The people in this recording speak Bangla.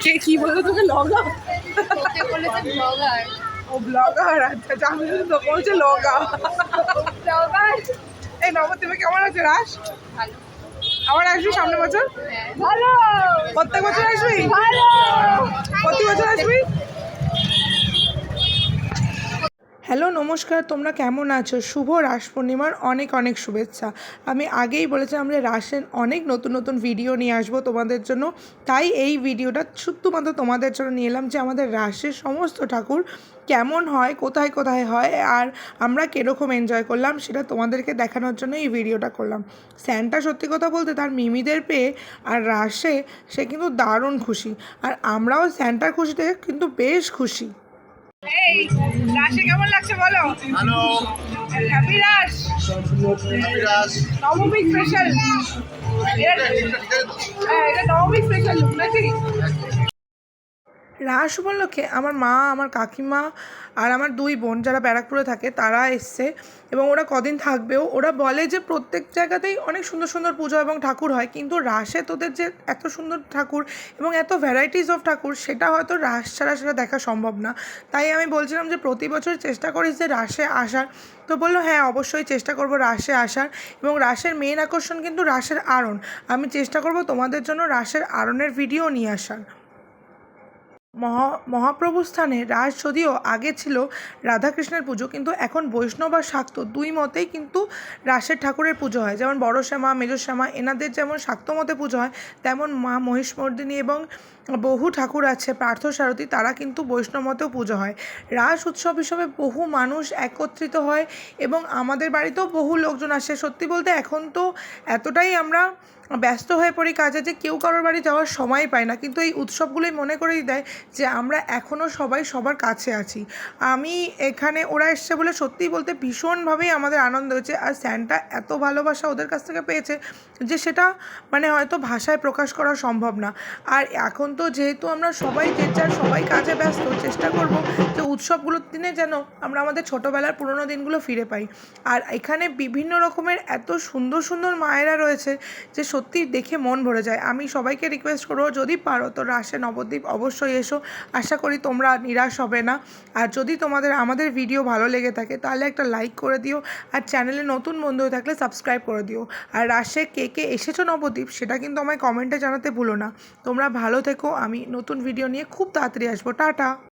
কে কি বললো তোকে? লগা? ওকে বলেছে ব্লগার। ও ব্লগার, আচ্ছা আচ্ছা, আমি শুধু তোকে বলছি লগা। ব্লগার। এই নবদ্বীপে কেমন আছে রাস? ভালো। আবার আসবি সামনে বছর? হ্যাঁ ভালো। প্রত্যেক বছর আসবি? ভালো। প্রতি বছর আসবি? হ্যালো নমস্কার, তোমরা কেমন আছো? শুভ রাস পূর্ণিমার অনেক অনেক শুভেচ্ছা। আমি আগেই বলেছিলাম যে রাসের অনেক নতুন নতুন ভিডিও নিয়ে আসবো তোমাদের জন্য, তাই এই ভিডিওটা শুধুমাত্র তোমাদের জন্য নিয়ে এলাম যে আমাদের রাসের সমস্ত ঠাকুর কেমন হয়, কোথায় কোথায় হয়, আর আমরা কীরকম এনজয় করলাম সেটা তোমাদেরকে দেখানোর জন্য এই ভিডিওটা করলাম। স্যান্টা সত্যি কথা বলতে তার মিমিদের পেয়ে আর রাসে সে কিন্তু দারুণ খুশি, আর আমরাও স্যান্টার খুশিতে কিন্তু বেশ খুশি। এই রাসে কেমন লাগছে বলো? হ্যালো, হ্যাপি রাস। হ্যাপি রাস। নবমী স্পেশাল। এটা নবমী স্পেশাল লুক নাকি? রাস উপলক্ষে আমার মা, আমার কাকিমা আর আমার দুই বোন যারা ব্যারাকপুরে থাকে তারা এসছে, এবং ওরা কদিন থাকবেও। ওরা বলে যে প্রত্যেক জায়গাতেই অনেক সুন্দর সুন্দর পুজো এবং ঠাকুর হয়, কিন্তু রাসে তোদের যে এত সুন্দর ঠাকুর এবং এত ভ্যারাইটিস অফ ঠাকুর সেটা হয়তো রাস ছাড়া সেটা দেখা সম্ভব না। তাই আমি বলছিলাম যে প্রতি বছর চেষ্টা করিস যে রাসে আসার। তো বললো হ্যাঁ অবশ্যই চেষ্টা করব রাসে আসার, এবং রাসের মেন আকর্ষণ কিন্তু রাসের আরণ। আমি চেষ্টা করব তোমাদের জন্য রাসের আরণের ভিডিও নিয়ে আসার। মহাপ্রভু স্থানে রাস যদিও আগে ছিল রাধাকৃষ্ণের পুজো, কিন্তু এখন বৈষ্ণব আর শাক্ত দুই মতেই কিন্তু রাসের ঠাকুরের পুজো হয়। যেমন বড় শ্যামা, মেজ শ্যামা এনাদের যেমন শাক্ত মতে পুজো হয়, তেমন মা মহিষমর্দিনী এবং বহু ঠাকুর আছে পার্থসারথী, তারা কিন্তু বৈষ্ণব মতেও পুজো হয়। রাস উৎসব হিসেবে বহু মানুষ একত্রিত হয় এবং আমাদের বাড়িতেও বহু লোকজন আসে। সত্যি বলতে এখন তো এতটাই আমরা ব্যস্ত হয়ে পড়ি কাজে যে কেউ কারোর বাড়ি যাওয়ার সময় পায় না, কিন্তু এই উৎসবগুলোই মনে করেই দেয় যে আমরা এখনও সবাই সবার কাছে আছি। আমি এখানে ওরা এসছে বলে সত্যিই বলতে ভীষণভাবেই আমাদের আনন্দ হয়েছে, আর স্যান্টা এত ভালোবাসা ওদের কাছ থেকে পেয়েছে যে সেটা মানে হয়তো ভাষায় প্রকাশ করা সম্ভব না। আর এখন তো যেহেতু আমরা সবাই যে যার সবাই কাজে ব্যস্ত, চেষ্টা করব যে উৎসবগুলোর দিনে যেন আমরা আমাদের ছোটোবেলার পুরোনো দিনগুলো ফিরে পাই। আর এখানে বিভিন্ন রকমের এত সুন্দর সুন্দর মায়েরা রয়েছে যে সত্যি দেখে মন ভরে যায়। আমি সবাইকে রিকোয়েস্ট করবো যদি পারো তো রাসে নবদ্বীপ অবশ্যই এসো। আশা করি তোমরা নিরাশ হবে না। আর যদি তোমাদের আমাদের ভিডিও ভালো লেগে থাকে তাহলে একটা লাইক করে দিও, আর চ্যানেলে নতুন বন্ধু হয়ে থাকলে সাবস্ক্রাইব করে দিও। আর রাসে কে কে এসেছো নবদ্বীপ সেটা কিন্তু আমায় কমেন্টে জানাতে ভুলো না। তোমরা ভালো থেকো, আমি নতুন ভিডিও নিয়ে খুব তাড়াতাড়ি আসবো। টাটা।